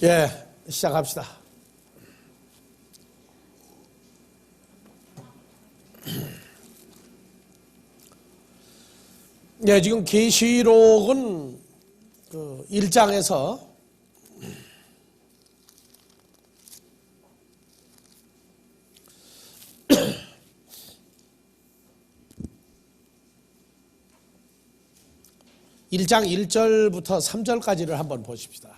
예, 시작합시다. 예, 지금 계시록은 그 1장에서 (1장) 1절부터 3절까지를 한번 보십시다.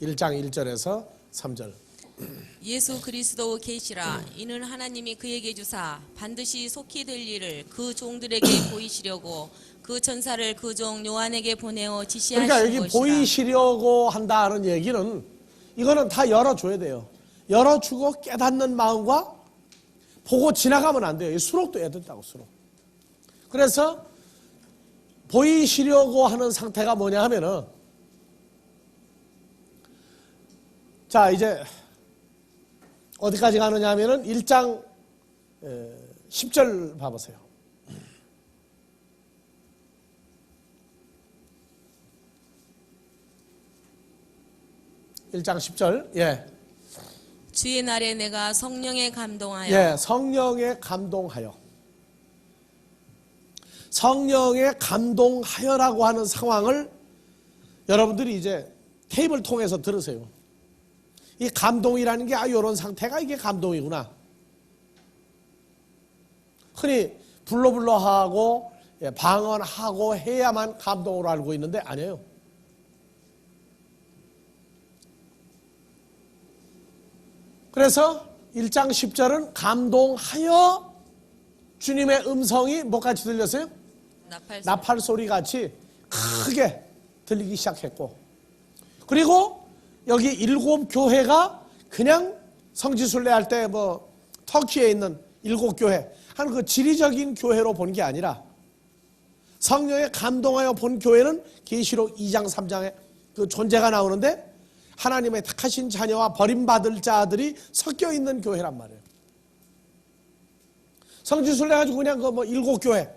1장 1절에서 3절. 예수 그리스도 계시라. 이는 하나님이 그에게 주사 반드시 속히 될 일을 그 종들에게 보이시려고 그 천사를 그 종 요한에게 보내어 지시하신 그러니까 여기 것이라. 보이시려고 한다는 얘기는 이거는 다 열어줘야 돼요. 열어주고 깨닫는 마음과 보고 지나가면 안 돼요. 수록도 해야 된다고, 수록. 그래서 보이시려고 하는 상태가 뭐냐 하면은, 자 이제 어디까지 가느냐 하면은 1장 10절 봐보세요. 1장 10절. 예. 주의 날에 내가 성령에 감동하여. 예, 성령에 감동하여. 성령에 감동하여라고 하는 상황을 여러분들이 이제 테이프를 통해서 들으세요. 이 감동이라는 게 이런 상태가 이게 감동이구나. 흔히 불러하고 방언하고 해야만 감동으로 알고 있는데 아니에요. 그래서 1장 10절은 감동하여 주님의 음성이 뭐같이 들렸어요? 나팔 소리 같이 크게 들리기 시작했고, 그리고 여기 7 교회가 그냥 성지순례 할 때 뭐 터키에 있는 7 교회 하는 그 지리적인 교회로 본 게 아니라 성령에 감동하여 본 교회는 계시록 2장 3장에 그 존재가 나오는데 하나님의 택하신 자녀와 버림받을 자들이 섞여 있는 교회란 말이에요. 성지순례 가지고 그냥 그 뭐 7 교회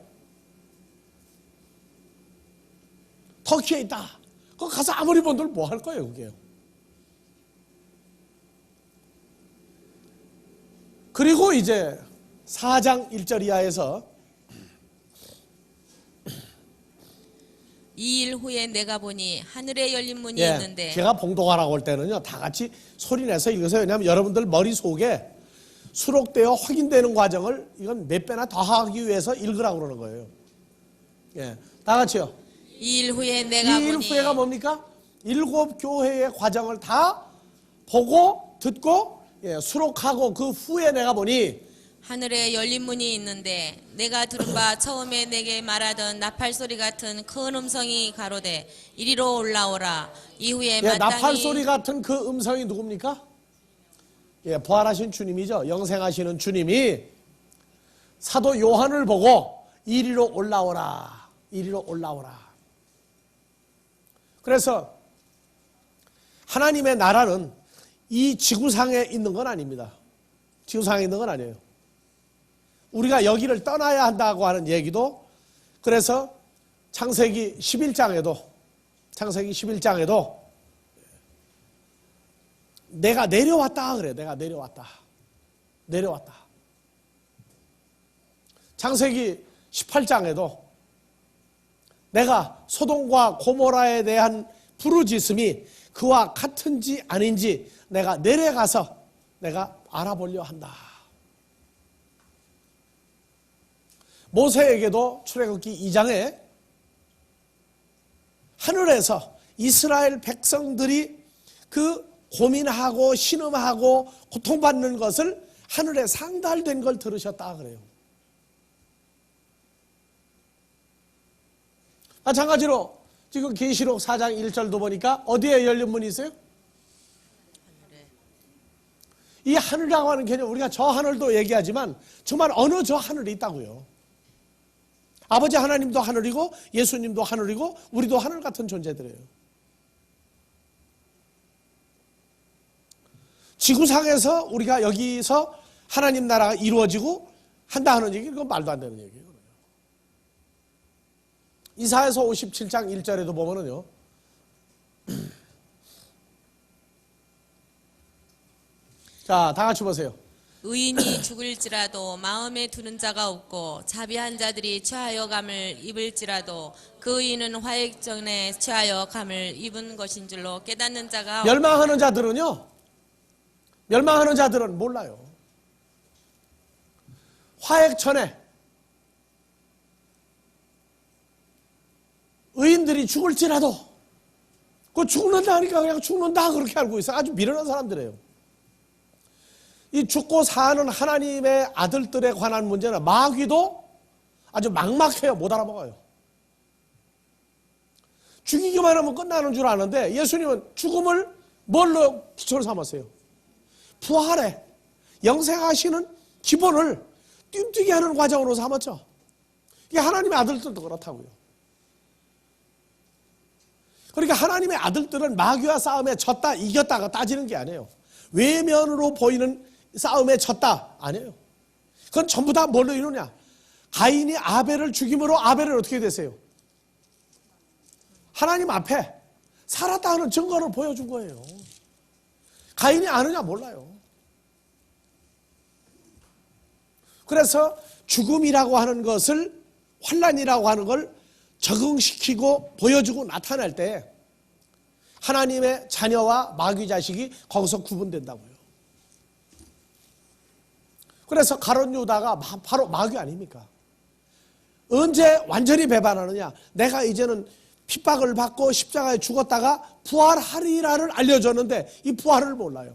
터키에 있다. 그거 가서 아무리 본들 뭐 할 거예요, 그게요. 그리고 이제 4장 1절 이하에서 이 일 후에 내가 보니 하늘에 열린 문이 예, 있는데. 제가 봉독하라고 할 때는요 다 같이 소리내서 읽으세요. 왜냐하면 여러분들 머릿속에 수록되어 확인되는 과정을 이건 몇 배나 더 하기 위해서 읽으라고 그러는 거예요. 예, 다 같이요. 이 일 후에 내가 이 일 보니. 후에가 뭡니까? 7 교회의 과정을 다 보고 듣고 수록하고 그 후에 내가 보니 하늘에 열린 문이 있는데 내가 들은 바 처음에 내게 말하던 나팔 소리 같은 큰 음성이 가로되 이리로 올라오라. 이후에 마땅히. 나팔 소리 같은 그 음성이 누굽니까? 부활하신 주님이죠. 영생하시는 주님이 사도 요한을 보고 이리로 올라오라, 이리로 올라오라. 그래서 하나님의 나라는 이 지구상에 있는 건 아닙니다. 지구상에 있는 건 아니에요. 우리가 여기를 떠나야 한다고 하는 얘기도, 그래서 창세기 11장에도 내가 내려왔다 그래. 내가 내려왔다. 창세기 18장에도 내가 소돔과 고모라에 대한 부르짖음이 그와 같은지 아닌지 내가 내려가서 내가 알아보려 한다. 모세에게도 출애굽기 2장에 하늘에서 이스라엘 백성들이 그 고민하고 신음하고 고통받는 것을 하늘에 상달된 걸 들으셨다 그래요. 마찬가지로 지금 계시록 4장 1절도 보니까 어디에 열린 문이 있어요? 이 하늘이라고 하는 개념, 우리가 저 하늘도 얘기하지만 정말 어느 저 하늘이 있다고요. 아버지 하나님도 하늘이고 예수님도 하늘이고 우리도 하늘 같은 존재들이에요. 지구상에서 우리가 여기서 하나님 나라가 이루어지고 한다 하는 얘기, 그건 말도 안 되는 얘기예요. 이사야서 57장 1절에도 보면은요. 자, 다 같이 보세요. 의인이 죽을지라도 마음에 두는 자가 없고 자비한 자들이 취하여 감을 입을지라도 그 의인은 화액전에 취하여 감을 입은 것인 줄로 깨닫는 자가 멸망하는 자들은 몰라요. 화액천에 의인들이 죽을지라도 그 죽는다 하니까 그냥 죽는다 그렇게 알고 있어요. 아주 미련한 사람들이에요. 이 죽고 사는 하나님의 아들들에 관한 문제는 마귀도 아주 막막해요. 못 알아먹어요. 죽이기만 하면 끝나는 줄 아는데 예수님은 죽음을 뭘로 기초로 삼았어요? 부활에 영생하시는 기본을 띄우게 하는 과정으로 삼았죠. 이게 하나님의 아들들도 그렇다고요. 그러니까 하나님의 아들들은 마귀와 싸움에 졌다 이겼다가 따지는 게 아니에요. 외면으로 보이는 싸움에 졌다 아니에요. 그건 전부 다 뭘로 이루냐? 가인이 아벨을 죽임으로 아벨을 어떻게 되세요? 하나님 앞에 살았다 하는 증거를 보여준 거예요. 가인이 아느냐 몰라요. 그래서 죽음이라고 하는 것을, 환난이라고 하는 걸 적응시키고 보여주고 나타날 때 하나님의 자녀와 마귀 자식이 거기서 구분된다고요. 그래서 가룟 유다가 바로 마귀 아닙니까? 언제 완전히 배반하느냐? 내가 이제는 핍박을 받고 십자가에 죽었다가 부활하리라를 알려줬는데 이 부활을 몰라요.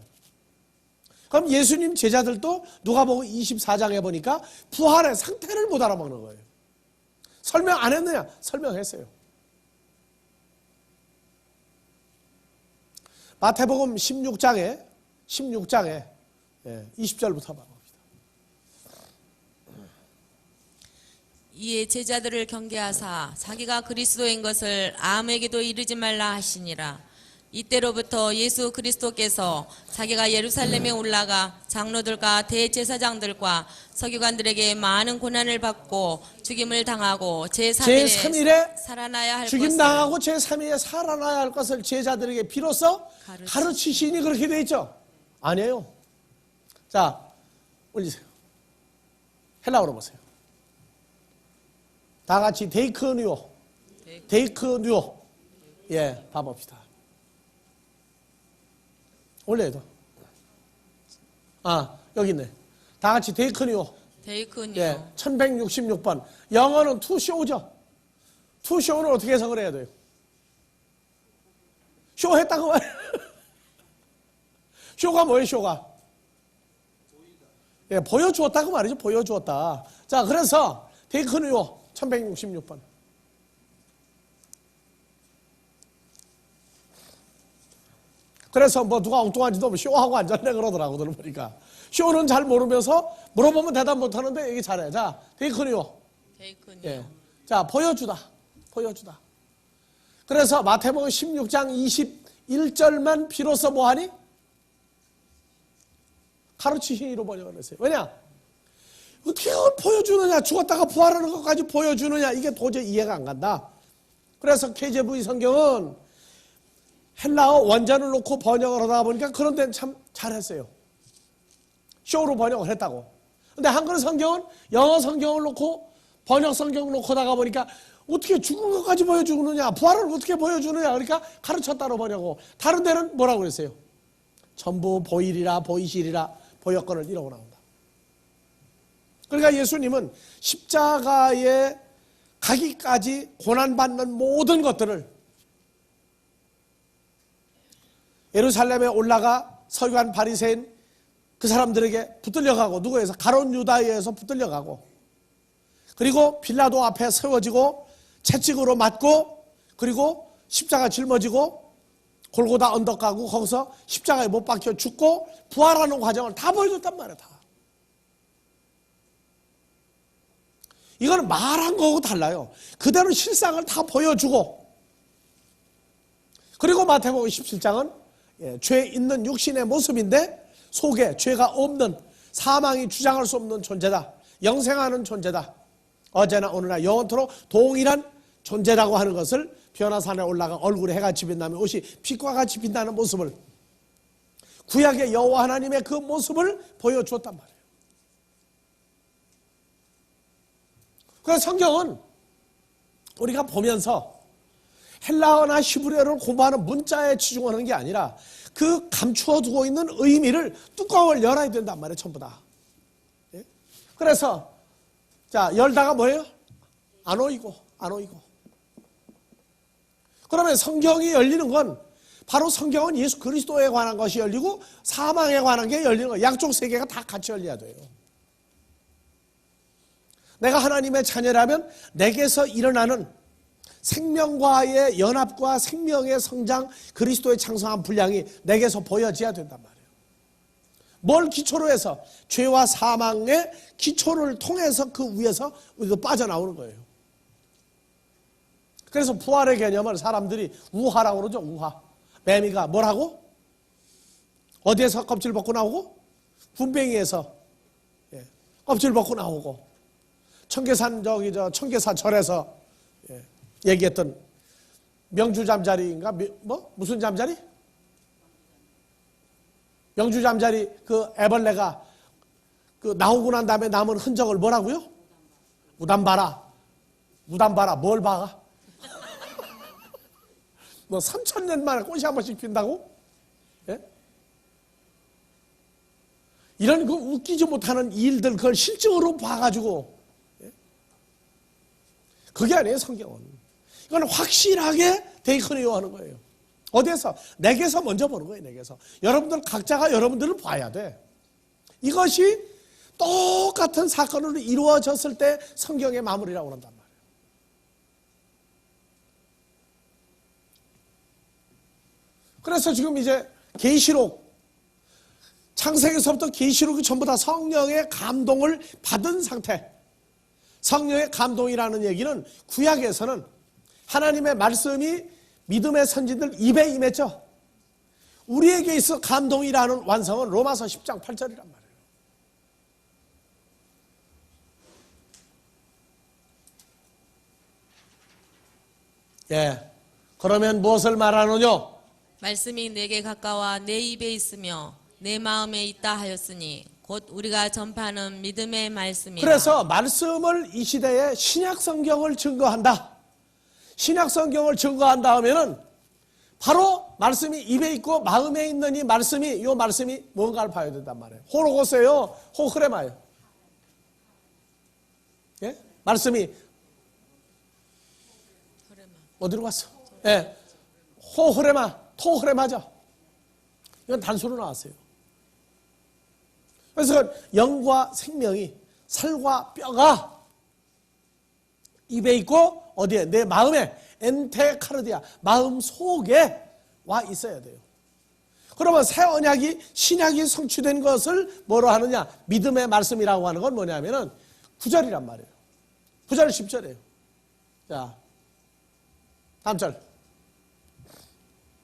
그럼 예수님 제자들도 누가복음 24장에 보니까 부활의 상태를 못 알아먹는 거예요. 설명 안 했느냐? 설명했어요. 마태복음 16장에 20절부터 봐. 이에 제자들을 경계하사 자기가 그리스도인 것을 아무에게도 이르지 말라 하시니라. 이때로부터 예수 그리스도께서 자기가 예루살렘에 올라가 장로들과 대제사장들과 서기관들에게 많은 고난을 받고 죽임을 당하고 제3일에 살아나야 할 죽임당하고 제3일에 살아나야 할 것을 제자들에게 비로소 가르치시니 그렇게 돼 있죠? 아니에요. 자, 올리세요. 헬라어로 보세요. 다 같이 데이크누오. 예, 봐봅시다. 올려도. 여기 있네. 다 같이 데이크누오. 예, 1166번. 영어는 투쇼죠. 투쇼는 어떻게 해석을 해야 돼요? 쇼 했다고 말이에요. 쇼가 뭐예요, 쇼가? 예, 보여주었다고 말이죠. 보여주었다. 자, 그래서 데이크누오 1166번. 그래서 뭐 누가 엉뚱한 짓도 없이 쇼하고 앉았네 그러더라고. 들어보니까 쇼는 잘 모르면서 물어보면 대답 못하는데 얘기 잘해. 자, 데이크누오. 예. 자, 보여주다. 그래서 마태복음 16장 21절만 비로소 뭐하니? 가르치시니로 번역을 했어요. 왜냐? 어떻게 그걸 보여주느냐? 죽었다가 부활하는 것까지 보여주느냐? 이게 도저히 이해가 안 간다. 그래서 KJV 성경은 헬라어 원전을 놓고 번역을 하다 보니까 그런 데는 참 잘했어요. 쇼로 번역을 했다고. 근데 한글 성경은 영어 성경을 놓고 번역 성경을 놓고 나가 보니까 어떻게 죽은 것까지 보여주느냐? 부활을 어떻게 보여주느냐? 그러니까 가르쳤다로 번역하고 다른 데는 뭐라고 그랬어요? 전부 보이리라 보이시리라 보였거늘 이러고 나온다. 그러니까 예수님은 십자가에 가기까지 고난받는 모든 것들을 예루살렘에 올라가 서기관 바리새인 그 사람들에게 붙들려가고 누구에서 가룟 유다에 의해서 붙들려가고 그리고 빌라도 앞에 세워지고 채찍으로 맞고 그리고 십자가 짊어지고 골고다 언덕 가고 거기서 십자가에 못 박혀 죽고 부활하는 과정을 다 보여줬단 말이야. 다. 이거는 말한 거하고 달라요. 그대로 실상을 다 보여주고 그리고 마태복음 17장은 죄 있는 육신의 모습인데 속에 죄가 없는 사망이 주장할 수 없는 존재다. 영생하는 존재다. 어제나 오늘나 영원토록 동일한 존재라고 하는 것을 변화산에 올라가 얼굴에 해가 지빈다면 옷이 빛과 같이 빛나는 모습을, 구약의 여호와 하나님의 그 모습을 보여주었단 말이에요. 그래서 성경은 우리가 보면서 헬라어나 히브리어를 공부하는 문자에 치중하는 게 아니라 그 감추어 두고 있는 의미를 뚜껑을 열어야 된단 말이에요. 전부 다. 예? 그래서 자, 열다가 뭐예요? 안 오이고. 그러면 성경이 열리는 건 바로 성경은 예수 그리스도에 관한 것이 열리고 사망에 관한 게 열리는 거예요. 양쪽 세 개가 다 같이 열려야 돼요. 내가 하나님의 자녀라면 내게서 일어나는 생명과의 연합과 생명의 성장, 그리스도의 창성한 분량이 내게서 보여져야 된단 말이에요. 뭘 기초로 해서? 죄와 사망의 기초를 통해서 그 위에서 우리가 빠져나오는 거예요. 그래서 부활의 개념을 사람들이 우화라고 그러죠. 우화. 매미가 뭐라고? 어디에서 껍질 벗고 나오고? 군뱅이에서 껍질 벗고 나오고. 청계산 청계산 절에서 얘기했던 명주 잠자리인가? 무슨 잠자리? 명주 잠자리 그 애벌레가 그 나오고 난 다음에 남은 흔적을 뭐라고요? 무담바라. 뭘 봐가? 뭐 3,000년 만에 꽃이 한 번씩 핀다고? 예? 이런 그 웃기지 못하는 일들 그걸 실증으로 봐가지고 그게 아니에요. 성경은. 이건 확실하게 데이커니오 하는 거예요. 어디에서? 내게서 먼저 보는 거예요. 내게서. 여러분들 각자가 여러분들을 봐야 돼. 이것이 똑같은 사건으로 이루어졌을 때 성경의 마무리라고 한단 말이에요. 그래서 지금 이제 계시록, 창세기서부터 계시록이 전부 다 성령의 감동을 받은 상태. 성령의 감동이라는 얘기는 구약에서는 하나님의 말씀이 믿음의 선진들 입에 임했죠. 우리에게 있어 감동이라는 완성은 로마서 10장 8절이란 말이에요. 예. 그러면 무엇을 말하느냐? 말씀이 내게 가까워 내 입에 있으며 내 마음에 있다 하였으니 곧 우리가 전파하는 믿음의 말씀이라. 그래서 말씀을 이 시대에 신약 성경을 증거한다. 신약 성경을 증거한다 하면은 바로 말씀이 입에 있고 마음에 있는 이 말씀이 뭔가를 봐야 된단 말이에요. 호로고세요, 호흐레마요. 예? 말씀이 어디로 갔어? 예. 호흐레마, 토흐레마죠. 이건 단수로 나왔어요. 그래서 영과 생명이, 살과 뼈가 입에 있고 어디에? 내 마음에, 엔테카르디아, 마음 속에 와 있어야 돼요. 그러면 새 언약이, 신약이 성취된 것을 뭐로 하느냐? 믿음의 말씀이라고 하는 건 뭐냐면은 9절이란 말이에요. 9절 10절이에요. 자, 다음 절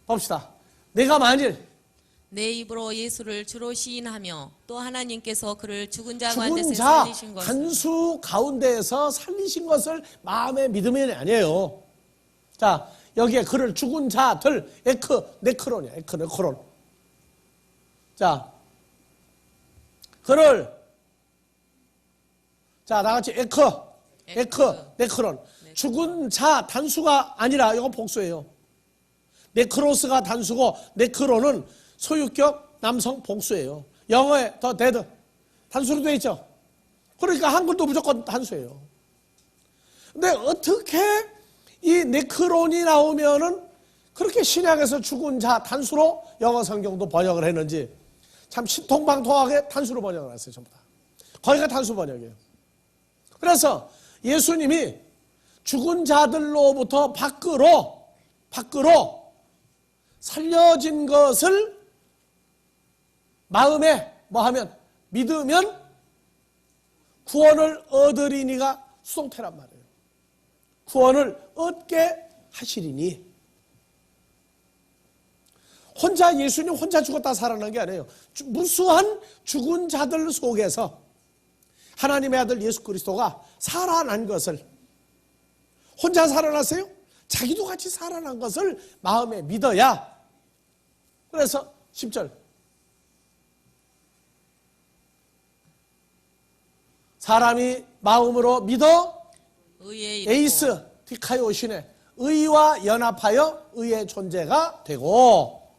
봅시다. 내가 만일 내 입으로 예수를 주로 시인하며 또 하나님께서 그를 죽은 자 죽은 가운데서 자 살리신 것을, 단수 가운데에서 살리신 것을 마음에 믿으면 아니에요. 자, 여기에 그를 죽은 자들, 네크론이야. 네크론. 자, 그를, 자, 나같이 네크론. 죽은 자 단수가 아니라 이거 복수예요. 네크로스가 단수고 네크론은 소유격 남성 복수예요. 영어에 더 데드 단수로 되어 있죠. 그러니까 한글도 무조건 단수예요. 근데 어떻게 이 네크론이 나오면은 그렇게 신약에서 죽은 자 단수로 영어 성경도 번역을 했는지 참 신통방통하게 단수로 번역을 했어요. 전부 다. 거기가 단수 번역이에요. 그래서 예수님이 죽은 자들로부터 밖으로 살려진 것을 마음에 뭐하면 믿으면 구원을 얻으리니가 수동태란 말이에요. 구원을 얻게 하시리니. 혼자 예수님 혼자 죽었다 살아난 게 아니에요. 무수한 죽은 자들 속에서 하나님의 아들 예수 그리스도가 살아난 것을 혼자 살아났어요? 자기도 같이 살아난 것을 마음에 믿어야. 그래서 10절 사람이 마음으로 믿어 의에 있고 에이스 디카이오신에 의와 연합하여 의의 존재가 되고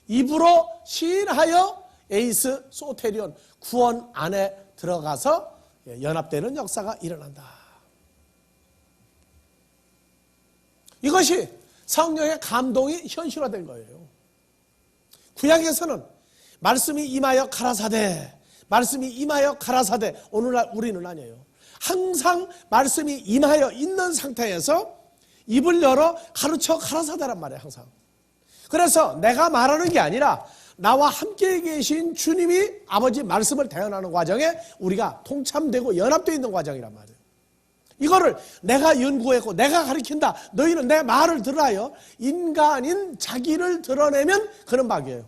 입으로 시인하여 에이스 소테리온 구원 안에 들어가서 연합되는 역사가 일어난다. 이것이 성령의 감동이 현실화된 거예요. 구약에서는 말씀이 임하여 가라사대, 말씀이 임하여 가라사대. 오늘날 우리는 아니에요. 항상 말씀이 임하여 있는 상태에서 입을 열어 가르쳐 가라사대란 말이에요. 항상. 그래서 내가 말하는 게 아니라 나와 함께 계신 주님이 아버지 말씀을 대언하는 과정에 우리가 통참되고 연합되어 있는 과정이란 말이에요. 이거를 내가 연구했고 내가 가르친다. 너희는 내 말을 들으라요. 인간인 자기를 드러내면 그런 박이에요.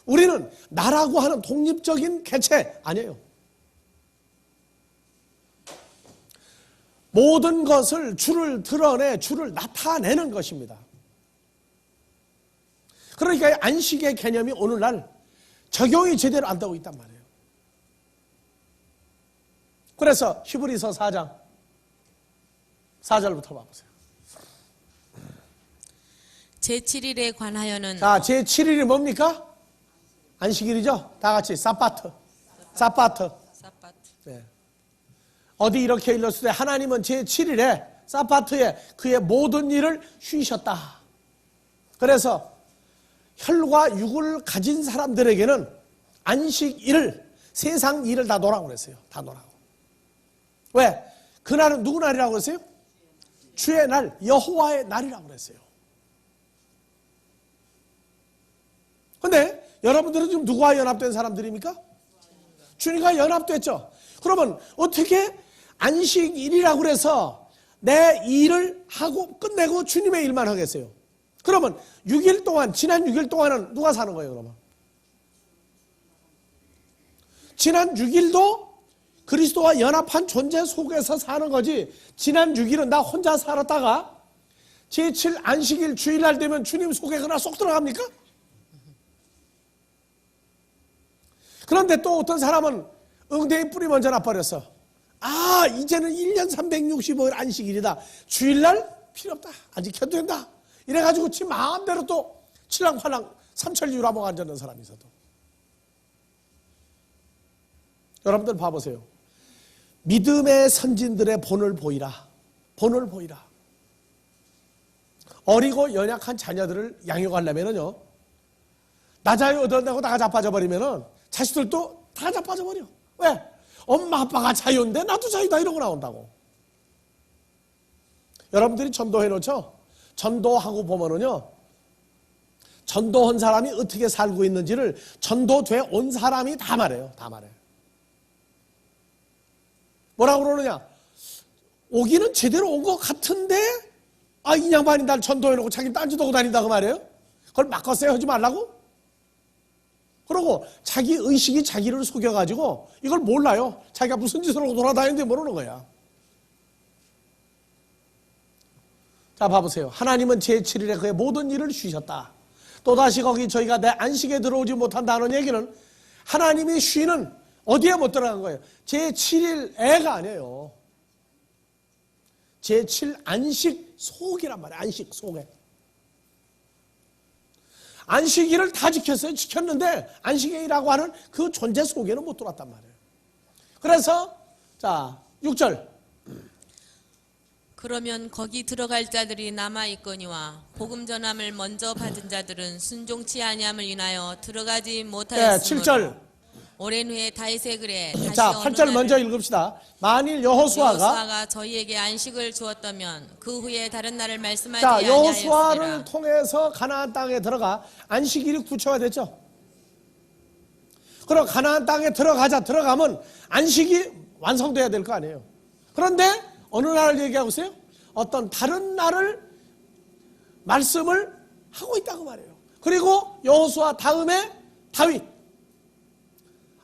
우리는 나라고 하는 독립적인 개체 아니에요. 모든 것을 주를 드러내 주를 나타내는 것입니다. 그러니까 안식의 개념이 오늘날 적용이 제대로 안 되고 있단 말이에요. 그래서 히브리서 4장 4절부터 봐보세요. 제7일에 관하여는 자, 제7일이 뭡니까? 안식일이죠? 다 같이 사바트. 사바트. 네. 어디 이렇게 일렀을 때 하나님은 제7일에 사바트에 그의 모든 일을 쉬셨다. 그래서 혈과 육을 가진 사람들에게는 안식일을 세상 일을 다 놓으라고 그랬어요. 다 놓으라고. 왜? 그날은 누구 날이라고 그랬어요? 주의 날, 여호와의 날이라고 그랬어요. 근데 여러분들은 지금 누구와 연합된 사람들입니까? 주님과 연합됐죠. 그러면 어떻게 안식일이라고 그래서 내 일을 하고 끝내고 주님의 일만 하겠어요? 그러면 6일 동안, 지난 6일 동안은 누가 사는 거예요, 그러면? 지난 6일도 그리스도와 연합한 존재 속에서 사는 거지. 지난 6일은 나 혼자 살았다가 제7 안식일 주일날 되면 주님 속에 그나 쏙 들어갑니까? 그런데 또 어떤 사람은 응대의 뿌리 먼저 나버렸어. 아, 이제는 1년 365일 안식일이다. 주일날 필요 없다. 안 지켜도 된다. 이래가지고 지 마음대로 또 칠랑팔랑 삼천리유라고 앉아있는 사람이 있어도. 여러분들 봐보세요. 믿음의 선진들의 본을 보이라. 본을 보이라. 어리고 연약한 자녀들을 양육하려면은요, 나 자유 얻어내고 나가 자빠져 버리면은 자식들도 다 자빠져 버려. 왜? 엄마 아빠가 자유인데 나도 자유다 이러고 나온다고. 여러분들이 전도해 놓죠? 전도하고 보면은요, 전도한 사람이 어떻게 살고 있는지를 전도돼 온 사람이 다 말해요. 다 말해요. 뭐라고 그러느냐? 오기는 제대로 온 것 같은데, 아, 이 양반이 날 전도해 놓고 자기 딴짓 하고 다닌다 그 말이에요? 그걸 바꿨어요? 하지 말라고? 그러고 자기 의식이 자기를 속여가지고 이걸 몰라요. 자기가 무슨 짓을 하고 돌아다니는데 모르는 거야. 자, 봐보세요. 하나님은 제7일에 그의 모든 일을 쉬셨다. 또다시 거기 저희가 내 안식에 들어오지 못한다는 얘기는 하나님이 쉬는 어디에 못 들어간 거예요? 제7일 애가 아니에요. 제7 안식 속이란 말이에요. 안식 속에. 안식일을 다 지켰어요. 지켰는데 안식일이라고 하는 그 존재 속에는 못 들어왔단 말이에요. 그래서 자 6절 그러면 거기 들어갈 자들이 남아있거니와 복음 전함을 먼저 받은 자들은 순종치 아니함을 인하여 들어가지 못하였으므로 7절 오랜 후에 다윗의 글에 다시 자 어느 8절 날을 먼저 읽읍시다. 만일 여호수아가 저희에게 안식을 주었다면 그 후에 다른 날을 말씀하지 자 아니하였으리라. 여호수아를 통해서 가나안 땅에 들어가 안식일이 구체화됐죠. 그럼 가나안 땅에 들어가면 안식이 완성돼야 될 거 아니에요. 그런데 어느 날을 얘기하고 있어요? 어떤 다른 날을 말씀을 하고 있다고 말해요. 그리고 여호수아 다음에 다윗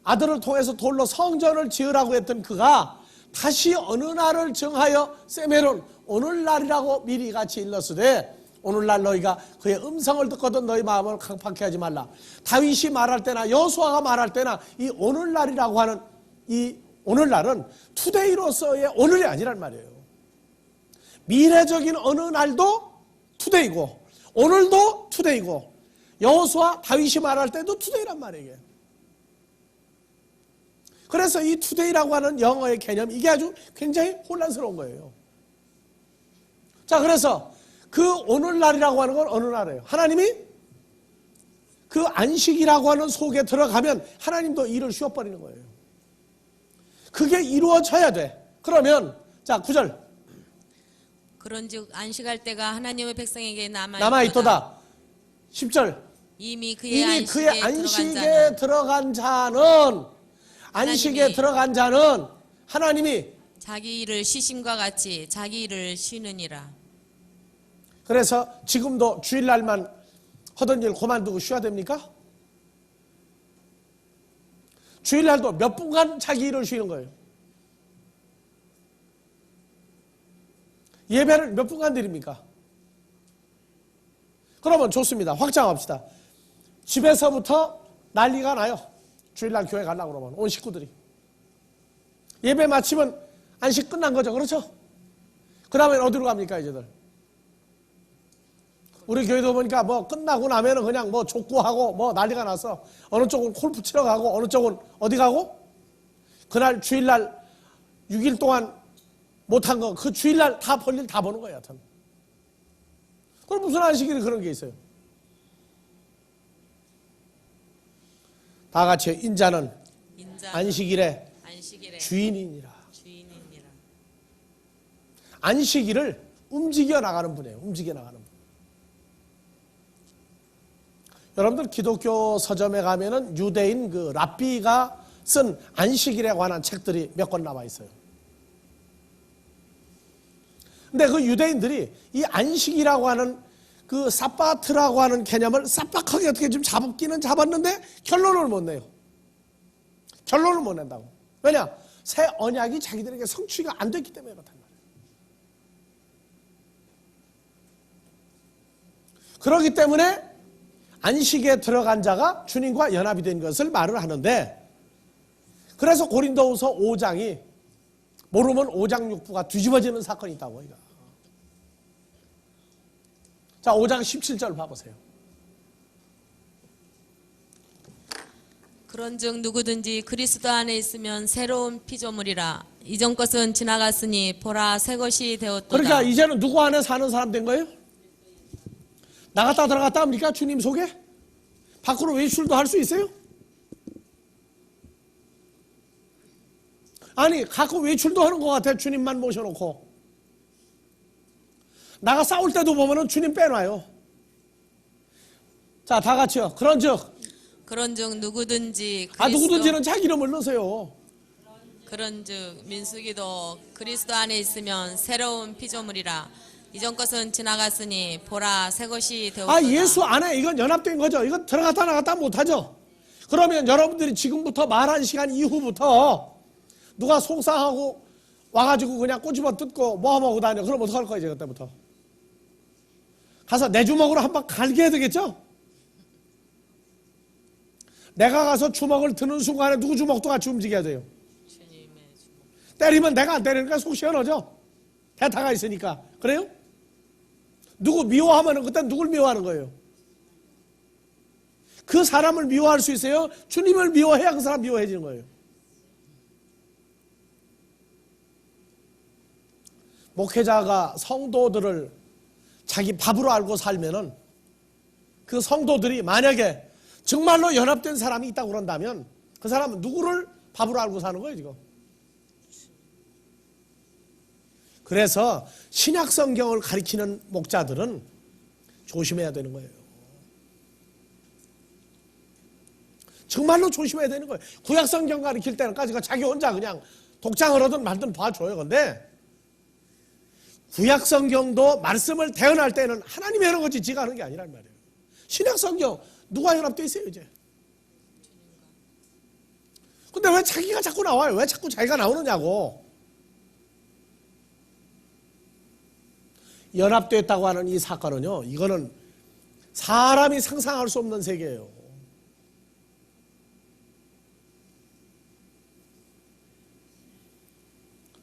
아들을 통해서 돌로 성전을 지으라고 했던 그가 다시 어느 날을 정하여 세메론 오늘날이라고 미리 같이 일렀으되 오늘날 너희가 그의 음성을 듣거든 너희 마음을 강팍해 하지 말라. 다윗이 말할 때나 여호수아가 말할 때나 이 오늘날이라고 하는 이 오늘날은 투데이로서의 오늘이 아니란 말이에요. 미래적인 어느 날도 투데이고 오늘도 투데이고 여호수아 다윗이 말할 때도 투데이란 말이에요. 그래서 이 투데이라고 하는 영어의 개념 이게 아주 굉장히 혼란스러운 거예요. 자, 그래서 그 오늘날이라고 하는 건 어느 날이에요? 하나님이 그 안식이라고 하는 속에 들어가면 하나님도 일을 쉬어버리는 거예요. 그게 이루어져야 돼. 그러면 자 9절 그런즉 안식할 때가 하나님의 백성에게 남아있도다. 10절 이미 그의 안식에 들어간 자는 안식에 들어간 자는 하나님이 자기 일을 쉬심과 같이 자기 일을 쉬느니라. 그래서 지금도 주일날만 하던 일 그만두고 쉬어야 됩니까? 주일날도 몇 분간 자기 일을 쉬는 거예요. 예배를 몇 분간 드립니까? 그러면 좋습니다. 확장합시다. 집에서부터 난리가 나요. 주일날 교회 가려고 그러면 온 식구들이. 예배 마치면 안식 끝난 거죠. 그렇죠? 그 다음에 어디로 갑니까 이제들? 우리 교회도 보니까 뭐 끝나고 나면은 그냥 뭐 족구하고 뭐 난리가 나서 어느 쪽은 골프 치러 가고 어느 쪽은 어디 가고 그날 주일날 6일 동안 못한 거 그 주일날 다 볼일 다 보는 거예요. 하여튼. 그럼 무슨 안식일이 그런 게 있어요? 다 같이 인자는 안식일의 주인이니라. 안식일을 움직여 나가는 분이에요. 움직여 나가는 분. 여러분들 기독교 서점에 가면은 유대인 그 랍비가 쓴 안식일에 관한 책들이 몇 권 남아 있어요. 근데 그 유대인들이 이 안식이라고 하는 그 사바트라고 하는 개념을 싹박하게 어떻게 좀 잡기는 잡았는데 결론을 못 내요. 결론을 못 낸다고. 왜냐? 새 언약이 자기들에게 성취가 안 됐기 때문에 그렇단 말이에요. 그렇기 때문에 안식에 들어간 자가 주님과 연합이 된 것을 말을 하는데 그래서 고린도후서 5장이 모르면 5장 6부가 뒤집어지는 사건이 있다고. 이거. 자, 5장 17절 봐보세요. 그런즉 누구든지 그리스도 안에 있으면 새로운 피조물이라. 이전 것은 지나갔으니 보라 새 것이 되었도다. 그러니까 이제는 누구 안에 사는 사람 된 거예요? 나갔다 들어갔다 합니까? 주님 속에? 밖으로 외출도 할 수 있어요? 아니 가끔 외출도 하는 것 같아. 주님만 모셔놓고 나가 싸울 때도 보면은 주님 빼놔요. 자, 다 같이요. 그런즉 누구든지 누구든지는 자기 이름을 넣으세요. 그런즉 민수기도 그리스도 안에 있으면 새로운 피조물이라. 이전 것은 지나갔으니 보라 새 것이 되었도다. 예수 안에 이건 연합된 거죠. 이건 들어갔다 나갔다 못하죠. 그러면 여러분들이 지금부터 말한 시간 이후부터 누가 속상하고 와가지고 그냥 꼬집어 뜯고 뭐하고 다녀. 그럼 어떡할 거예요, 그때부터? 가서 내 주먹으로 한번 갈게 해야 되겠죠? 내가 가서 주먹을 드는 순간에 누구 주먹도 같이 움직여야 돼요. 때리면 내가 안 때리니까 속 시원하죠? 대타가 있으니까. 그래요? 누구 미워하면 그때 누굴 미워하는 거예요? 그 사람을 미워할 수 있어요? 주님을 미워해야 그 사람 미워해지는 거예요. 목회자가 성도들을 자기 밥으로 알고 살면은 그 성도들이 만약에 정말로 연합된 사람이 있다고 그런다면 그 사람은 누구를 밥으로 알고 사는 거예요, 지금. 그래서 신약 성경을 가리키는 목자들은 조심해야 되는 거예요. 정말로 조심해야 되는 거예요. 구약 성경 가리킬 때는까지가 자기 혼자 그냥 독장을 하든 말든 봐줘요. 근데 구약 성경도 말씀을 대언할 때는 하나님이 하는 거지 지가 하는 게 아니란 말이에요. 신약 성경 누가 연합되어 있어요 이제? 근데 왜 자기가 자꾸 나와요? 왜 자꾸 자기가 나오느냐고. 연합됐다고 하는 이 사건은요, 이거는 사람이 상상할 수 없는 세계예요.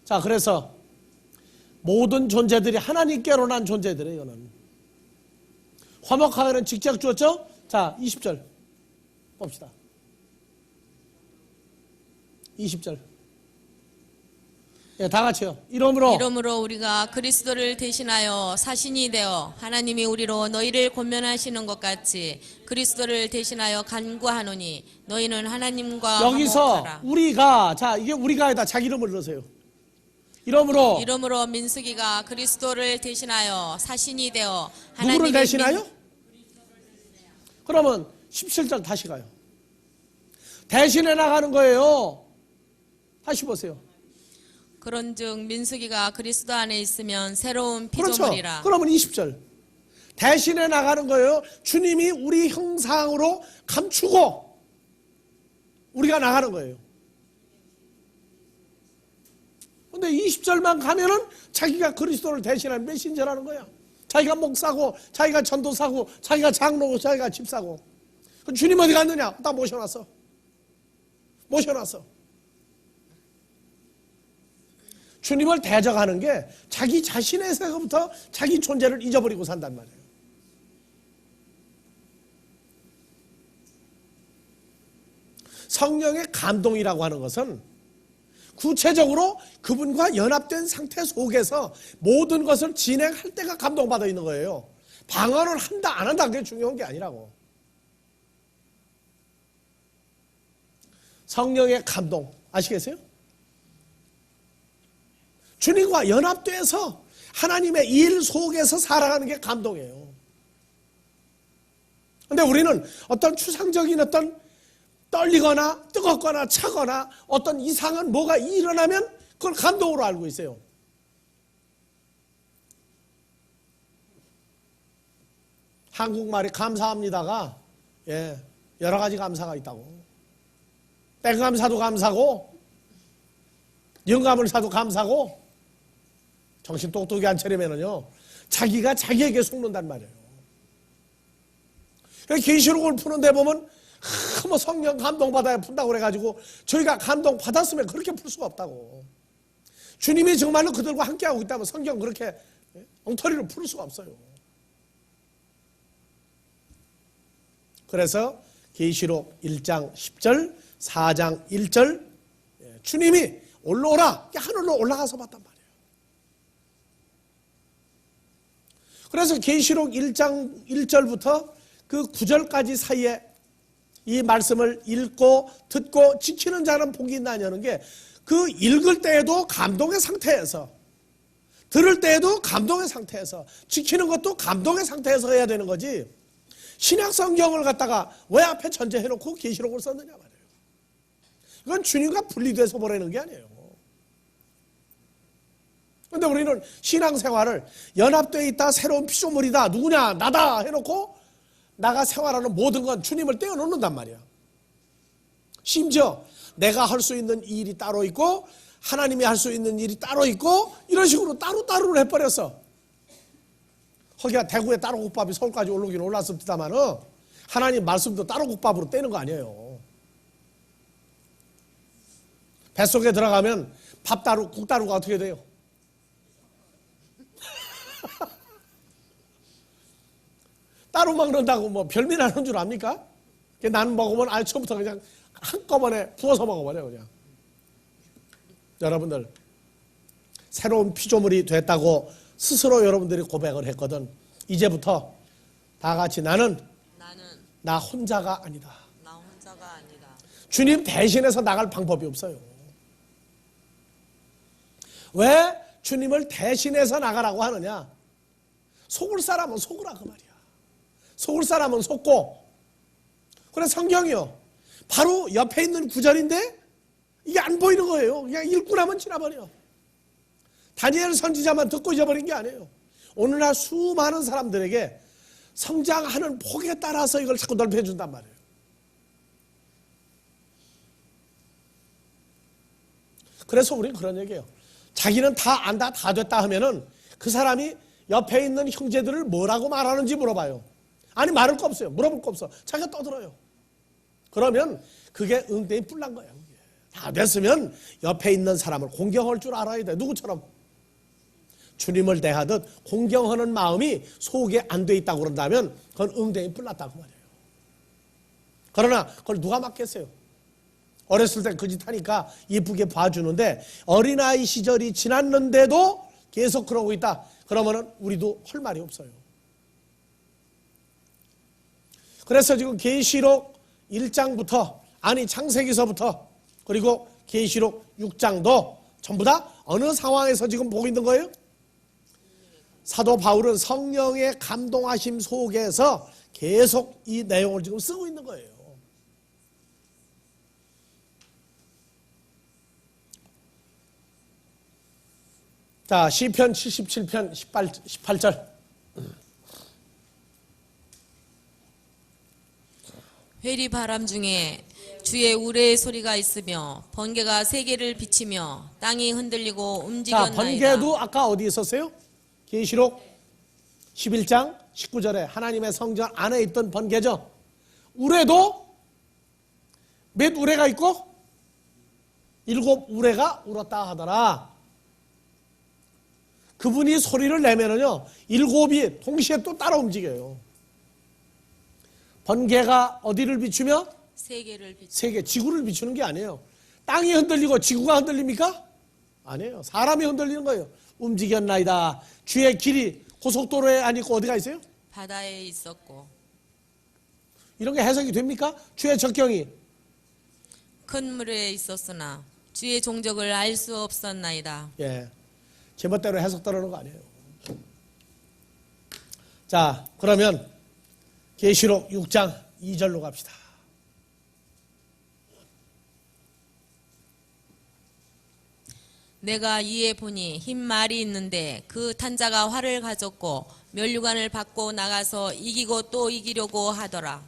자, 그래서 모든 존재들이 하나님께로 난 존재들이에요. 이거는 화목하게는 직접 주었죠. 자, 20절 봅시다. 20절. 예, 다 같이요. 이러므로 우리가 그리스도를 대신하여 사신이 되어 하나님이 우리로 너희를 권면하시는 것 같이 그리스도를 대신하여 간구하노니 너희는 하나님과 여기서 화목하라. 우리가, 자, 이게 우리가에다 자기 이름을 넣으세요. 이러므로 민수기가 그리스도를 대신하여 사신이 되어 누구를 대신하여? 그러면 17절 다시 가요. 대신해 나가는 거예요. 다시 보세요. 그런즉 민수기가 그리스도 안에 있으면 새로운 그렇죠. 피조물이라. 그러면 20절. 대신해 나가는 거예요. 주님이 우리 형상으로 감추고 우리가 나가는 거예요. 근데 20절만 가면은 자기가 그리스도를 대신한 메신저라는 거야. 자기가 목사고, 자기가 전도사고, 자기가 장로고, 자기가 집사고. 주님 어디 갔느냐? 다 모셔놨어. 주님을 대적하는 게 자기 자신에서부터 자기 존재를 잊어버리고 산단 말이에요. 성령의 감동이라고 하는 것은 구체적으로 그분과 연합된 상태 속에서 모든 것을 진행할 때가 감동받아 있는 거예요. 방언을 한다 안 한다 그게 중요한 게 아니라고. 성령의 감동 아시겠어요? 주님과 연합돼서 하나님의 일 속에서 살아가는 게 감동이에요. 그런데 우리는 어떤 추상적인 어떤 떨리거나 뜨겁거나 차거나 어떤 이상한 뭐가 일어나면 그걸 감동으로 알고 있어요. 한국말이 감사합니다가 여러 가지 감사가 있다고. 뺑감사도 감사고 영감을 사도 감사고 정신 똑똑히 안 차리면은요 자기가 자기에게 속는단 말이에요. 계시록을 푸는데 보면 뭐 성령 감동 받아야 푼다고 그래가지고 저희가 감동 받았으면 그렇게 풀 수가 없다고. 주님이 정말로 그들과 함께하고 있다면 성경 그렇게 엉터리로 풀 수가 없어요. 그래서 계시록 1장 10절 4장 1절 주님이 올라오라 하늘로 올라가서 봤단 말이에요. 그래서 계시록 1장 1절부터 그 9절까지 사이에 이 말씀을 읽고 듣고 지키는 자는 복이 있나냐는 게 그 읽을 때에도 감동의 상태에서 들을 때에도 감동의 상태에서 지키는 것도 감동의 상태에서 해야 되는 거지. 신약 성경을 갖다가 왜 앞에 전제해놓고 계시록을 썼느냐 말이에요. 이건 주님과 분리돼서 보내는 게 아니에요. 그런데 우리는 신앙생활을 연합되어 있다 새로운 피조물이다 누구냐 나다 해놓고 나가 생활하는 모든 건 주님을 떼어놓는단 말이야. 심지어 내가 할 수 있는 일이 따로 있고 하나님이 할 수 있는 일이 따로 있고 이런 식으로 따로따로를 해버렸어. 거기가 대구에 따로 국밥이 서울까지 올라오긴 올랐습니다만 하나님 말씀도 따로 국밥으로 떼는 거 아니에요. 뱃속에 들어가면 밥 따로 국 따로가 어떻게 돼요? 따로 먹는다고 뭐 별미나는 줄 압니까? 나는 먹으면 아예 처음부터 그냥 한꺼번에 부어서 먹어버려 그냥. 여러분들 새로운 피조물이 됐다고 스스로 여러분들이 고백을 했거든. 이제부터 다 같이 나는 나 혼자가 아니다. 주님 대신해서 나갈 방법이 없어요. 왜 주님을 대신해서 나가라고 하느냐? 속을 사람은 속으라 그 말이야. 속을 사람은 속고. 그래 성경이요 바로 옆에 있는 구절인데 이게 안 보이는 거예요. 그냥 읽고 나면 지나버려. 다니엘 선지자만 듣고 잊어버린 게 아니에요. 오늘날 수많은 사람들에게 성장하는 폭에 따라서 이걸 자꾸 넓혀준단 말이에요. 그래서 우리는 그런 얘기예요. 자기는 다 안다 다 됐다 하면은 그 사람이 옆에 있는 형제들을 뭐라고 말하는지 물어봐요. 아니 말할 거 없어요. 물어볼 거 없어. 자기가 떠들어요. 그러면 그게 응대이 뿔난 거예요. 다 됐으면 옆에 있는 사람을 공경할 줄 알아야 돼. 누구처럼? 주님을 대하듯 공경하는 마음이 속에 안 돼 있다고 그런다면 그건 응대이 뿔났다고 말이에요. 그러나 그걸 누가 맡겠어요? 어렸을 때 그 짓 하니까 예쁘게 봐주는데 어린아이 시절이 지났는데도 계속 그러고 있다. 그러면은 우리도 할 말이 없어요. 그래서 지금 계시록 1장부터 아니 창세기서부터 그리고 계시록 6장도 전부 다 어느 상황에서 지금 보고 있는 거예요? 사도 바울은 성령의 감동하심 속에서 계속 이 내용을 지금 쓰고 있는 거예요. 자, 시편 77편 18절. 회리 바람 중에 주의 우레의 소리가 있으며 번개가 세계를 비치며 땅이 흔들리고 자, 움직였나이다. 번개도 아까 어디 있었어요? 계시록 11장 19절에 하나님의 성전 안에 있던 번개죠. 우레도 몇 우레가 있고 7 우레가 울었다 하더라. 그분이 소리를 내면은요 7이 동시에 또 따라 움직여요. 번개가 어디를 비추며? 세계를 비추. 세계, 지구를 비추는 게 아니에요. 땅이 흔들리고 지구가 흔들립니까? 아니에요. 사람이 흔들리는 거예요. 움직였나이다. 주의 길이 고속도로에 안 있고 어디가 있어요? 바다에 있었고 이런 게 해석이 됩니까? 주의 적경이 큰 물에 있었으나 주의 종적을 알 수 없었나이다. 예, 제멋대로 해석 따르는 거 아니에요. 자, 그러면 계시록 6장 2절로 갑시다. 내가 이에 보니 흰 말이 있는데 그 탄자가 활을 가졌고 면류관을 받고 나가서 이기고 또 이기려고 하더라.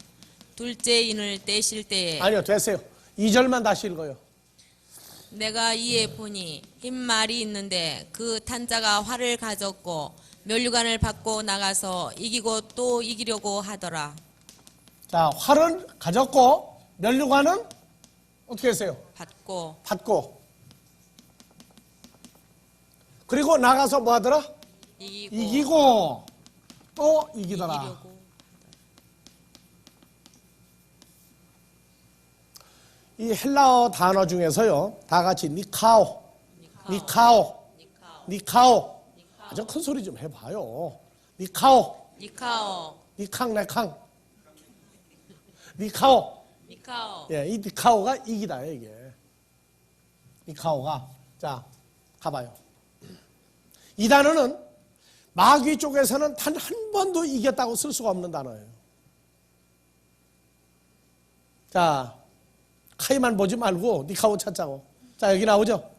둘째 인을 떼실 때에 아니요, 됐어요. 2절만 다시 읽어요. 내가 이에 보니 흰 말이 있는데 그 탄자가 활을 가졌고 면류관을 받고 나가서 이기고 또 이기려고 하더라. 자, 활은 가졌고 면류관은 어떻게 했어요? 받고 그리고 나가서 뭐 하더라? 이기고 또 이기더라. 이기려고. 이 헬라어 단어 중에서요 다 같이 니카오 아주 큰 소리 좀 해봐요. 니카오 니캉 네캉 니카오 예, 이 니카오가 이기다 이게 니카오가. 자, 가봐요. 이 단어는 마귀 쪽에서는 단 한 번도 이겼다고 쓸 수가 없는 단어예요. 자, 카이만 보지 말고 니카오 찾자고. 자, 여기 나오죠?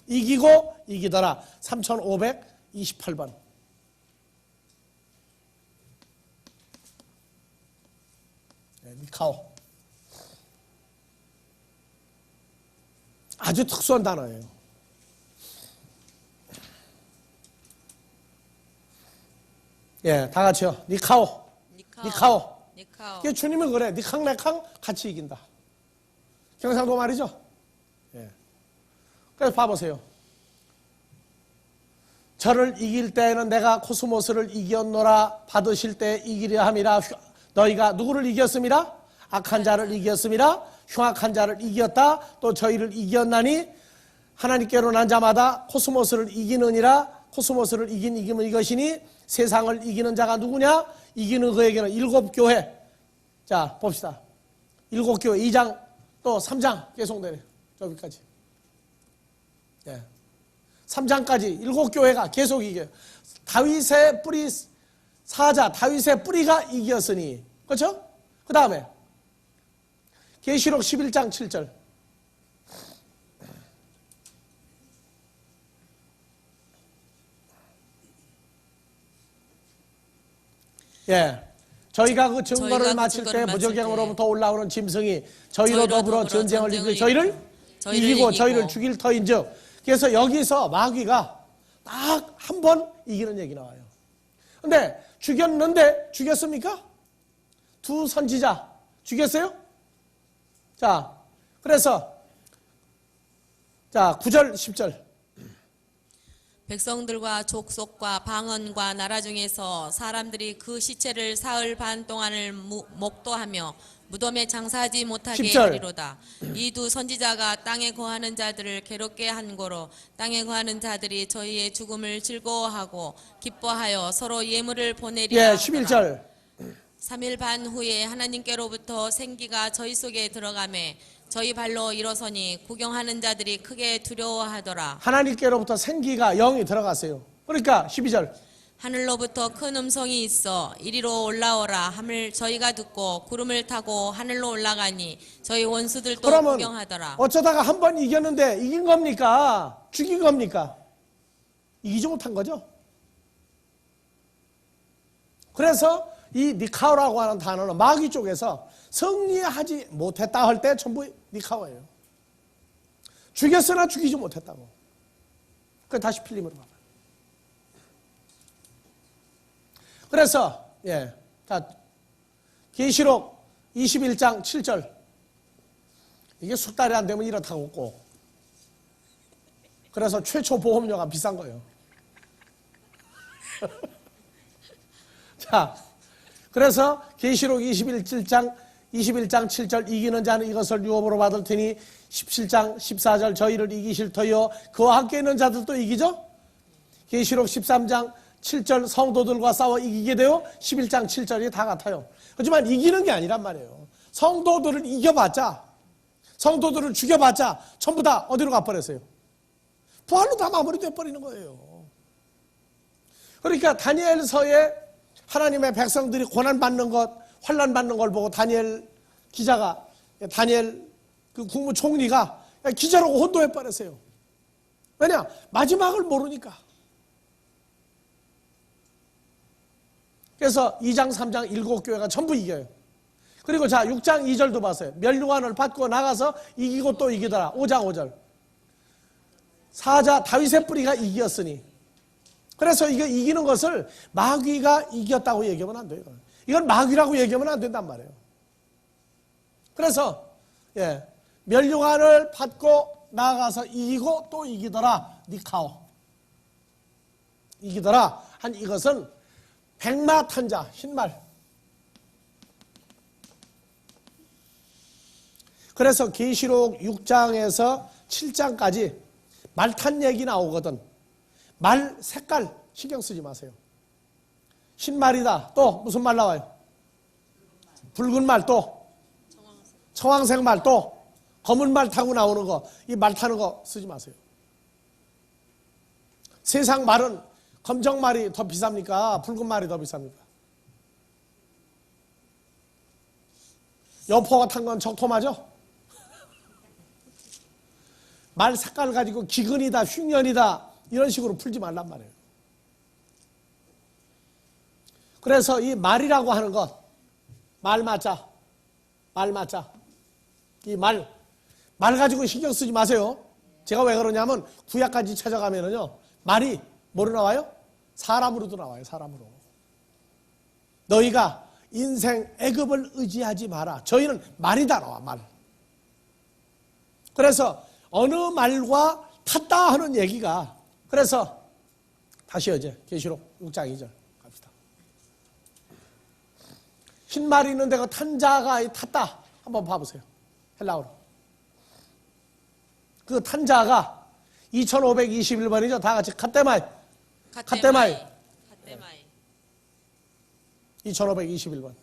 이기고 이기더라. 3528번. 네, 니카오. 아주 특수한 단어예요. 예, 다 같이요. 니카오. 이게 주님은 그래. 니캉 네캉 같이 이긴다. 경상도 말이죠. 예. 그래서 봐보세요. 저를 이길 때에는 내가 코스모스를 이겼노라. 받으실 때 이기려 함이라. 너희가 누구를 이겼습니다? 악한 자를 이겼습니다. 흉악한 자를 이겼다. 또 저희를 이겼나니 하나님께로 난 자마다 코스모스를 이기느니라. 코스모스를 이기면 이것이니 세상을 이기는 자가 누구냐? 이기는 그에게는 7교회. 자, 봅시다. 7교회 2장 또 3장 계속되네. 저기까지. 예. 3장까지 7교회가 계속 이겨요. 다윗의 뿌리 사자, 다윗의 뿌리가 이겼으니. 그렇죠? 그 다음에 계시록 11장 7절. 예. 저희가 그 증거를 마칠 때 무적양으로부터 올라오는 짐승이 저희로 더불어 전쟁을 이기고 저희를 이기고 저희를 죽일 터인즉. 그래서 여기서 마귀가 딱 한 번 이기는 얘기 나와요. 근데 죽였는데 죽였습니까? 두 선지자 죽였어요? 자, 그래서 자 9절 10절 백성들과 족속과 방언과 나라 중에서 사람들이 그 시체를 사흘 반 동안을 목도하며 무덤에 장사하지 못하게 10절. 하리로다. 이 두 선지자가 땅에 거하는 자들을 괴롭게 한 거로 땅에 거하는 자들이 저희의 죽음을 즐거워하고 기뻐하여 서로 예물을 보내리라 예, 하더라. 11절 3일 반 후에 하나님께로부터 생기가 저희 속에 들어가매 저희 발로 일어서니 구경하는 자들이 크게 두려워하더라. 하나님께로부터 생기가 영이 들어갔어요. 그러니까 12절 하늘로부터 큰 음성이 있어 이리로 올라오라 함을 저희가 듣고 구름을 타고 하늘로 올라가니 저희 원수들도 그러면 구경하더라. 어쩌다가 한 번 이겼는데 이긴 겁니까? 죽인 겁니까? 이기지 못한 거죠. 그래서 이 니카오라고 하는 단어는 마귀 쪽에서 승리하지 못했다 할 때 전부 니카오예요. 죽였으나 죽이지 못했다고. 그 다시 필름으로 봐봐요. 그래서 예, 자 계시록 21장 7절 이게 숙달이 안 되면 이렇다고 꼭. 그래서 최초 보험료가 비싼 거예요. 자, 그래서 계시록 21장 7절 이기는 자는 이것을 유업으로 받을 테니 17장 14절 저희를 이기실 터이요 그와 함께 있는 자들도 이기죠. 계시록 13장 7절 성도들과 싸워 이기게 되어 11장 7절이 다 같아요. 하지만 이기는 게 아니란 말이에요. 성도들을 이겨봤자 성도들을 죽여봤자 전부 다 어디로 가버렸어요? 부활로 다 마무리돼 버리는 거예요. 그러니까 다니엘서에 하나님의 백성들이 고난받는 것, 환난받는 걸 보고 다니엘 기자가, 다니엘 그 국무총리가 기자라고 혼도해 버렸어요. 왜냐? 마지막을 모르니까. 그래서 2장, 3장 7교회가 전부 이겨요. 그리고 자, 6장 2절도 봤어요. 멸류관을 받고 나가서 이기고 또 이기더라. 5장 5절. 사자 다윗의 뿌리가 이겼으니. 그래서 이거 이기는 것을 마귀가 이겼다고 얘기하면 안 돼요. 이건 마귀라고 얘기하면 안 된단 말이에요. 그래서 예, 멸류관을 받고 나가서 이기고 또 이기더라. 니카오. 이기더라. 한 이것은 백마탄자, 흰말. 그래서 계시록 6장에서 7장까지 말 탄 얘기 나오거든. 말 색깔 신경 쓰지 마세요. 흰말이다. 또 무슨 말 나와요? 붉은 말 또 청황색 말 또 검은 말 타고 나오는 거. 이 말 타는 거 쓰지 마세요. 세상 말은 검정 말이 더 비쌉니까? 붉은 말이 더 비쌉니까? 여포가 탄 건 적토마죠? 말 색깔 가지고 기근이다, 흉년이다 이런 식으로 풀지 말란 말이에요. 그래서 이 말이라고 하는 것, 말 맞자, 이 말 가지고 신경 쓰지 마세요. 제가 왜 그러냐면 구약까지 찾아가면은요 말이 뭐로 나와요? 사람으로도 나와요. 사람으로. 너희가 인생 애급을 의지하지 마라. 저희는 말이다 나와 말. 그래서 어느 말과 탔다 하는 얘기가 그래서 다시 어제 계시록 6장 2절 갑시다. 흰 말이 있는데 그 탄자가 탔다 한번 봐보세요. 헬라어로. 그 탄자가 2521번이죠. 다 같이 카테마이. 2521번.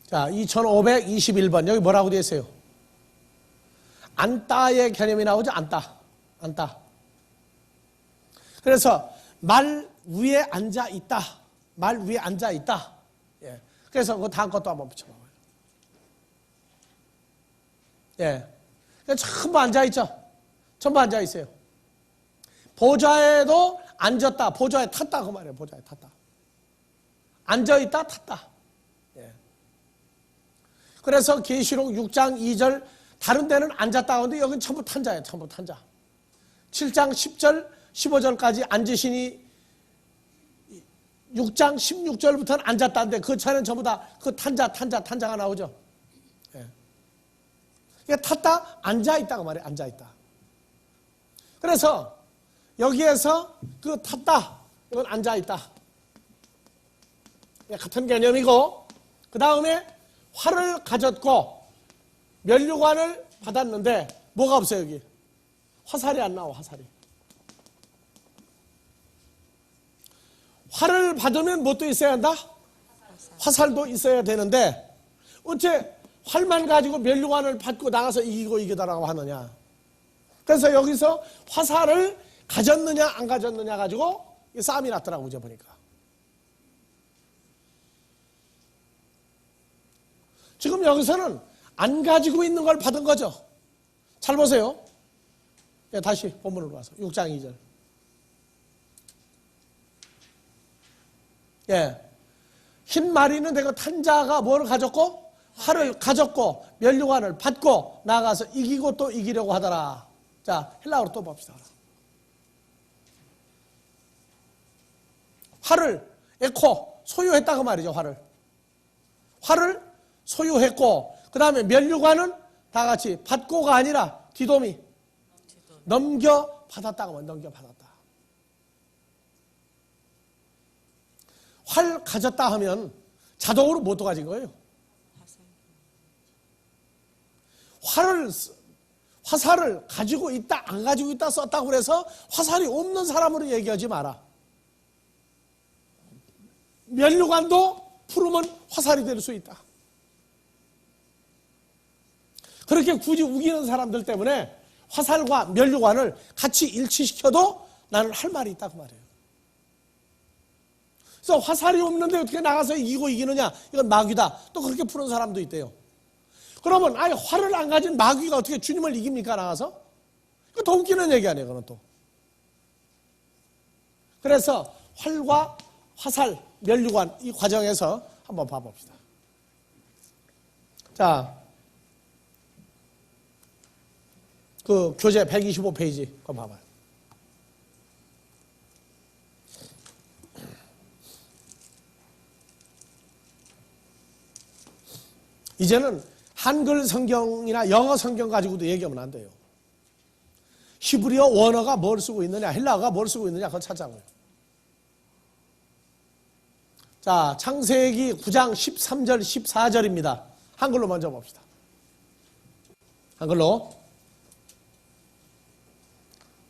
자, 2521번. 여기 뭐라고 되어 있어요? 안따의 개념이 나오죠? 안따. 그래서 말 위에 앉아 있다. 말 위에 앉아 있다. 예. 그래서 그 다음 것도 한번 붙여봐요. 예. 전부 앉아있죠? 전부 앉아있어요. 보좌에도 앉았다. 보좌에 탔다. 그 말이에요. 보좌에 탔다. 앉아있다 탔다. 예. 그래서 계시록 6장 2절 다른 데는 앉았다 하는데 여기는 전부 탄자예요. 전부 탄자. 7장 10절 15절까지 앉으시니 6장 16절부터는 앉았다는데 그 차는 전부 다 그 탄자가 나오죠. 예. 그러니까 탔다 앉아있다고 말해요. 앉아있다. 그래서 여기에서 그 탔다 이건 앉아있다. 같은 개념이고 그 다음에 활을 가졌고 면류관을 받았는데 뭐가 없어요 여기? 화살이 안 나와. 화살이. 활을 받으면 뭣도 있어야 한다? 화살도 있어야 되는데 어째 활만 가지고 면류관을 받고 나가서 이기고 이기다라고 하느냐. 그래서 여기서 화살을 가졌느냐 안 가졌느냐 가지고 싸움이 났더라고요. 이제 보니까. 지금 여기서는 안 가지고 있는 걸 받은 거죠. 잘 보세요. 예, 다시 본문으로 와서 6장 2절. 예, 흰 마리는 내가 탄자가 뭐를 가졌고 활을 가졌고 면류관을 받고 나가서 이기고 또 이기려고 하더라. 자, 헬라어로 또 봅시다. 활을 에코 소유했다고 말이죠. 활을 소유했고 그 다음에 면류관은 다 같이 받고가 아니라 뒤도미 넘겨받았다고 하면 넘겨받았다. 활 가졌다 하면 자동으로 뭐도 가진 거예요? 화살을 가지고 있다 안 가지고 있다 썼다고 그래서 화살이 없는 사람으로 얘기하지 마라. 면류관도 풀으면 화살이 될 수 있다. 그렇게 굳이 우기는 사람들 때문에 화살과 면류관을 같이 일치시켜도 나는 할 말이 있다고 말해요. 그래서 화살이 없는데 어떻게 나가서 이기고 이기느냐? 이건 마귀다. 또 그렇게 푸는 사람도 있대요. 그러면 아예 활을 안 가진 마귀가 어떻게 주님을 이깁니까? 나가서? 이거 더 웃기는 얘기 아니에요. 그건 또. 그래서 활과 화살, 면류관 이 과정에서 한번 봐봅시다. 자, 그 교재 125페이지 그거 봐봐요. 이제는 한글 성경이나 영어 성경 가지고도 얘기하면 안 돼요. 히브리어 원어가 뭘 쓰고 있느냐, 헬라어가 뭘 쓰고 있느냐 그거 찾자고요. 자, 창세기 9장 13절 14절입니다. 한글로 먼저 봅시다. 한글로.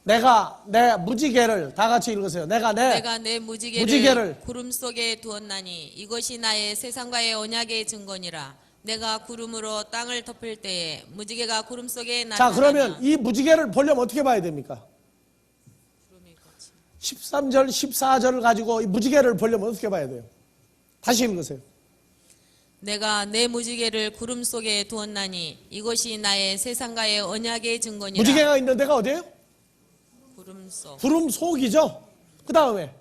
내가 내 무지개를 다 같이 읽으세요. 내가 내 무지개를 구름 속에 두었나니 이것이 나의 세상과의 언약의 증거니라. 내가 구름으로 땅을 덮을 때에 무지개가 구름 속에 나타나면. 자, 그러면 이 무지개를 보려면 어떻게 봐야 됩니까? 13절 14절을 가지고 이 무지개를 보려면 어떻게 봐야 돼요? 다시 읽으세요. 내가 내 무지개를 구름 속에 두었나니 이것이 나의 세상과의 언약의 증거니라. 무지개가 있는 데가 어디예요? 구름 속. 구름 속이죠. 그 다음에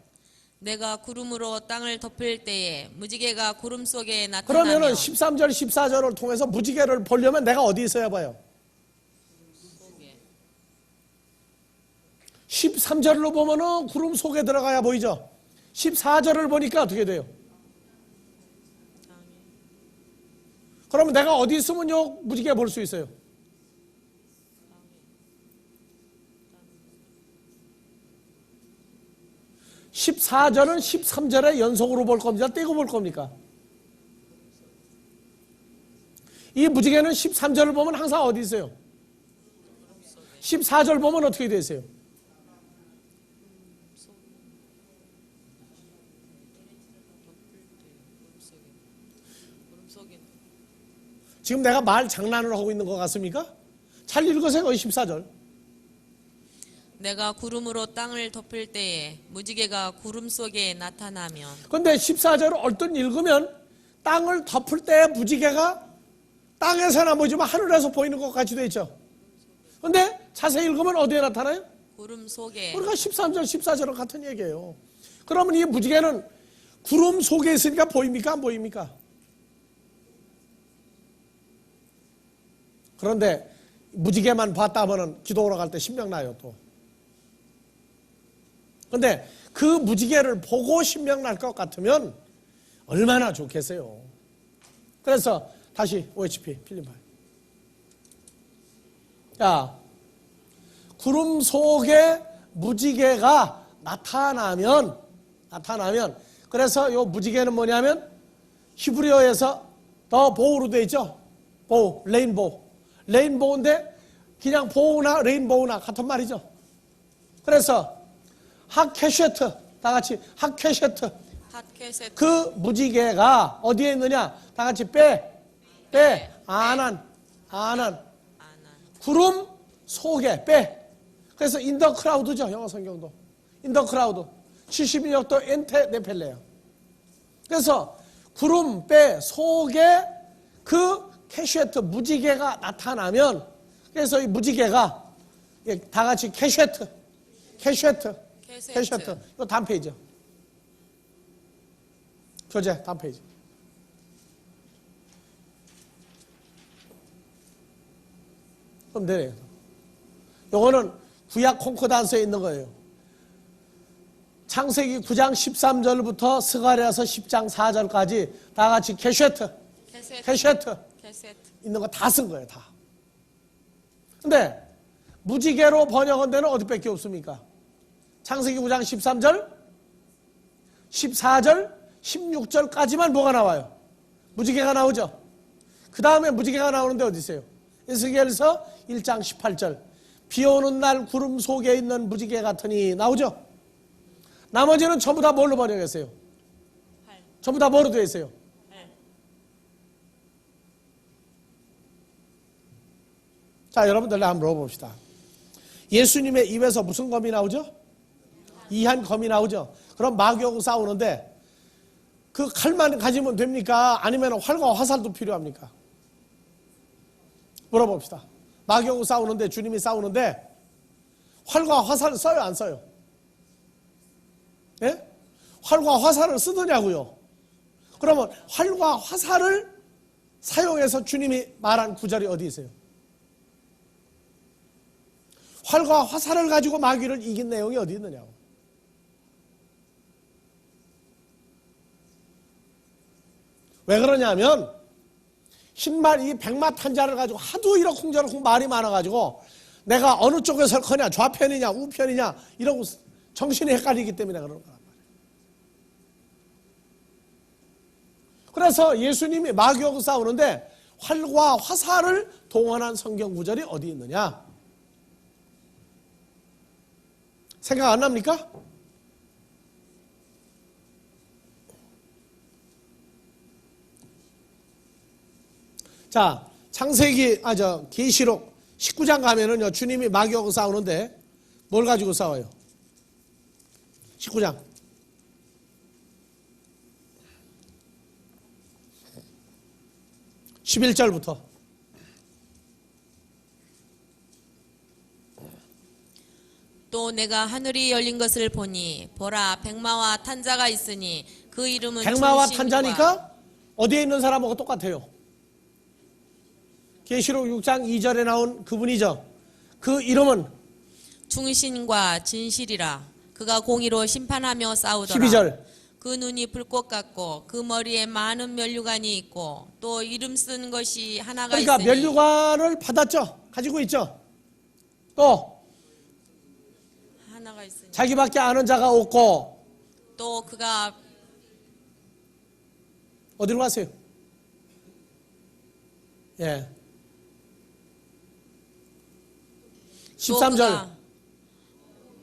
내가 구름으로 땅을 덮을 때에 무지개가 구름 속에 나타나면. 그러면은 13절 14절을 통해서 무지개를 보려면 내가 어디 있어야 봐요? 13절로 보면은 구름 속에 들어가야 보이죠. 14절을 보니까 어떻게 돼요? 그러면 내가 어디 있으면 요 무지개 볼 수 있어요? (14절은) (13절에) 연속으로 볼 겁니다. 떼고 볼 겁니까? 이 무지개는 13절을 보면 항상 어디 있어요? 14절 보면 어떻게 되세요? 지금 내가 말 장난을 하고 있는 것 같습니까? 잘 읽으세요. 14절. 내가 구름으로 땅을 덮을 때에 무지개가 구름 속에 나타나면. 그런데 14절을 얼른 읽으면 땅을 덮을 때 무지개가 땅에서나 보이지만 하늘에서 보이는 것 같이 돼 있죠. 그런데 자세히 읽으면 어디에 나타나요? 구름 속에. 우리가 13절 14절은 같은 얘기예요. 그러면 이 무지개는 구름 속에 있으니까 보입니까? 안 보입니까? 그런데 무지개만 봤다 하면 기도하러 갈 때 신명나요 또. 그런데 그 무지개를 보고 신명날 것 같으면 얼마나 좋겠어요. 그래서 다시 OHP 필름파일. 자, 구름 속에 무지개가 나타나면 그래서 이 무지개는 뭐냐면 히브리어에서 더 보우로 되어 있죠. 보우, 레인보우인데 그냥 보우나 레인보우나 같은 말이죠. 그래서 하케쉐트, 다 같이 하케쉐트. 그 무지개가 어디에 있느냐? 다 같이 아난. 구름 속에 그래서 인더 크라우드죠. 영어 성경도. 인더 크라우드. 72년도 엔테 네펠레요. 그래서 구름 속에 그 캐쉐트 무지개가 나타나면 그래서 이 무지개가 다 같이 캐쉐트. 이거 다음 페이지요. 교재 다음 페이지. 그럼 되네요. 요거는 구약 콩코단서에 있는 거예요. 창세기 9장 13절부터 스가랴서 10장 4절까지 다 같이 캐쉐트 있는 거 다 쓴 거예요. 다. 근데 무지개로 번역한 데는 어디밖에 없습니까? 창세기 9장 13절, 14절, 16절까지만 뭐가 나와요? 무지개가 나오죠. 그 다음에 무지개가 나오는데 어디 있어요? 에스겔서 1장 18절. 비 오는 날 구름 속에 있는 무지개 같으니 나오죠. 나머지는 전부 다 뭘로 번역했어요? 전부 다 뭐로 되어 있어요? 자, 여러분들 한번 물어봅시다. 예수님의 입에서 무슨 검이 나오죠? 이한 검이 나오죠. 그럼 마귀하고 싸우는데 그 칼만 가지면 됩니까? 아니면 활과 화살도 필요합니까? 물어봅시다. 마귀하고 싸우는데, 주님이 싸우는데 활과 화살을 써요, 안 써요? 예? 활과 화살을 쓰더냐고요. 그러면 활과 화살을 사용해서 주님이 말한 구절이 어디 있어요? 활과 화살을 가지고 마귀를 이긴 내용이 어디 있느냐고. 왜 그러냐면 흰말 이 백마탄자를 가지고 하도 이러쿵저러쿵 말이 많아가지고 내가 어느 쪽에 설 거냐, 좌편이냐 우편이냐 이러고 정신이 헷갈리기 때문에 그러는 거란 말이에요. 그래서 예수님이 마귀하고 싸우는데 활과 화살을 동원한 성경 구절이 어디 있느냐? 생각 안 납니까? 자, 계시록 19장 가면은요, 주님이 마귀하고 싸우는데 뭘 가지고 싸워요? 19장. 11절부터. 또 내가 하늘이 열린 것을 보니 보라 백마와 탄자가 있으니 그 이름은 백마와 중심과 탄자니까 어디에 있는 사람하고 똑같아요. 계시록 6장 2절에 나온 그분이죠. 그 이름은 충신과 진실이라. 그가 공의로 심판하며 싸우더라. 12절. 그 눈이 불꽃 같고 그 머리에 많은 면류관이 있고 또 이름 쓴 것이 하나가 그러니까 있으니 면류관을 받았죠. 가지고 있죠. 또 하나가 있으니 자기밖에 아는 자가 없고 또 그가 어디로 가세요? 예. 13절.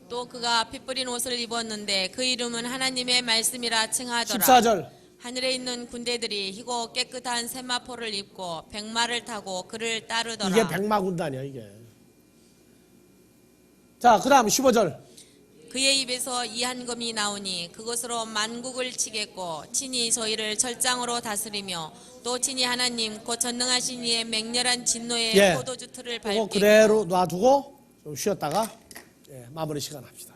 또 그가 피 뿌린 옷을 입었는데 그 이름은 하나님의 말씀이라 칭하더라. 14절. 하늘에 있는 군대들이 희고 깨끗한 세마포를 입고 백마를 타고 그를 따르더라. 이게 백마군단이야 이게. 자, 그 다음 15절. 그의 입에서 이한검이 나오니 그것으로 만국을 치겠고 친히 저희를 철장으로 다스리며 또 친히 하나님 곧 전능하신 이의 맹렬한 진노의 포도주 틀을 그거 밟고 그대로 놔두고 좀 쉬었다가 마무리 시간 합시다.